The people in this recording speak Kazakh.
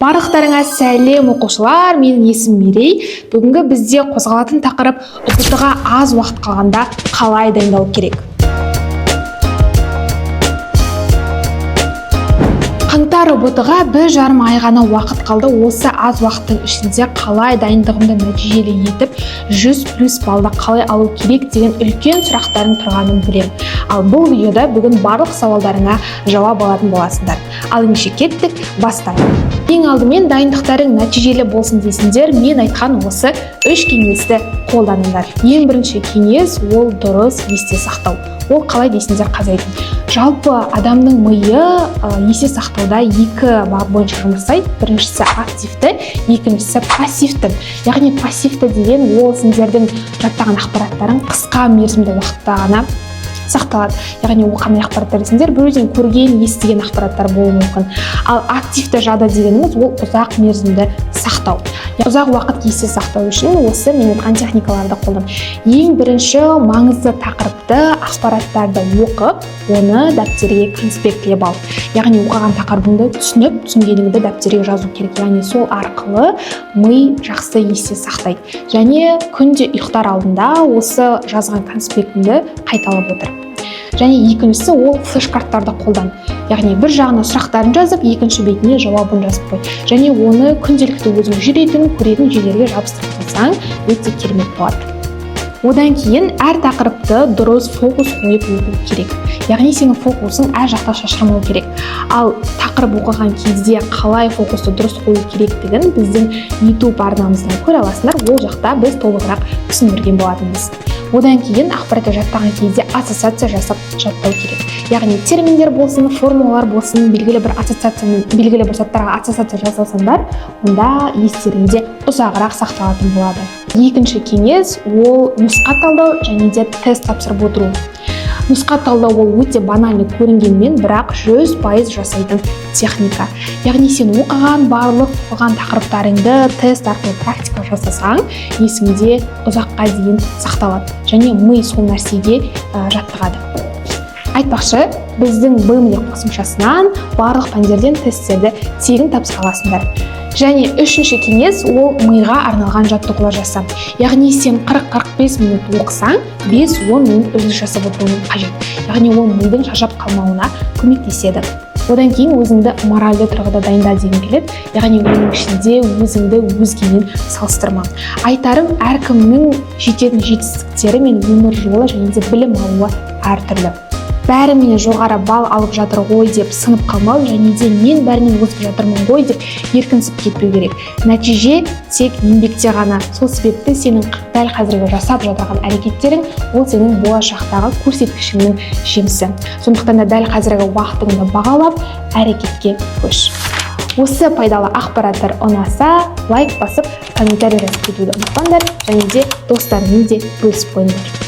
Барлықтарыңа сәлем оқушылар, менің есімім Мерей. Бүгінгі бізде қозғалатын тақырып ұбт-ға аз уақыт қалғанда қалай дайындалу керек. Қаңтар ұбт-ға 1,5 ай ғана уақыт қалды. Осы аз уақыттың ішінде қалай дайындығымды нәтижелі етіп 100+ балды қалай алу керек деген үлкен сұрақтардың тұрғанын білемін. Ал бұл видеода бүгін барлық сауалдарыңа жауап алатын боласыңдар. Ал ендеше кеттік, бастайық. Ең алдымен дайындықтарың нәтижелі болсын дейсіңдер, мен айтқан осы 3 кеңесті қолданыңдар. Ең бірінші кеңес ол дұрыс есте сақтау. Ол қалай дейсіңдер қазір айтайын. Жалпы адамның миы есте сақтауда 2 бағыт бойынша жұмыс жасайды. Біріншісі активті, екіншісі пассивті. Яғни пассивті деген ол сендердің жаттаған ақпараттарын қысқа мерзімді уақытта ғана сақталады. Яғни ол қандай ақпараттар десеңдер, бір өзің көрген, естіген ақпараттар болуы мүмкін. Ал активті жады дегеніміз ол ұзақ мерзімді сақтау. Ұзақ уақыт есте сақтау үшін осы мен айтқан техникаларды қолдан. Ең бірінші маңызды тақырыпты ақпараттарды оқып, оны дәптерге конспектлеп ал. Яғни оқыған тақырыбыңды түсініп, түсінгеніңді дәптерге жазу керек. Яғни сол арқылы ми жақсы есте сақтайды. Және күнде ұйықтар алдында осы жазған конспектіңді қайталап отыр. Және екіншісі ол флеш-карттарды қолдан. Яғни бір жағына сұрақтарын жазып, екінші бетіне жауабын жазып қой. Және оны күнделікті өзің жүретін, көретін жерлерге жабыстырып қойсаң, өте керемет болады. Одан кейін әр тақырыпты дұрыс фокус қойып оқу керек. Яғни сенің фокусың әр жақта шашырмау керек. Ал тақырып оқыған кезде қалай фокусты дұрыс қою керектігін біздің YouTube арнамыздан көре аласыңдар. Ол жақта біз толығырақ түсіндірген болатынбыз. Одан кейін ақпаратты жаттаған кезде ассоциация жасап жаттау керек. Яғни терминдер болсын, формулалар болсын, белгілі бір ассоциациямен, белгілі бір заттарға ассоциация жасасаңдар, онда естеріңде ұзағырақ сақталатын болады. Екінші кеңес ол нұсқа талдау және де тест тапсырып отыру. Нұсқа талдау ол өте банальный көрінгенмен, бірақ 100% жасайтын техника. Яғни сен оқыған барлық тақырыптарыңды тест арқылы практика жасасаң, есіңде ұзаққа дейін сақталады. Және ми сол нәрсеге жаттығады. Айтпақшы, біздің BMD қосымшасынан барлық пәндерден тесттерді тегін тапсыра аласыңдар. Және үшінші кеңес ол миға арналған жаттығулар жаса. Яғни сен 40-45 минут оқысаң, 5-10 минут үзіліс жасап отыруың қажет. Яғни ол мидың шаршап қалмауына көмектеседі. Одан кейін өзіңді моральды тұрғыда дайында деген келеді. Яғни оның ішінде өзіңді өзгемен салыстырма. Айтарым, әркімнің жететін жетістіктері мен өмір жолы және де білім алуы әртүрлі. Бәрімен жоғары бал алып жатыр ғой деп сынып қалмау, және де мен бәрінен озып жатырмын ғой деп еркінсіп кетпеу керек. Нәтиже тек еңбекте ғана. Сол себепті сенің дәл қазіргі жасап жатырған әрекеттерің ол сенің болашақтағы көрсеткішіңнің жемісі. Сондықтан да дәл қазіргі уақытыңды бағалап, әрекетке көш. Осы пайдалы ақпараттар ұнаса, лайк басып, комментарий жазып кетуді ұмытпаңдар, және де достарыңмен де бөлісіп қойыңдар.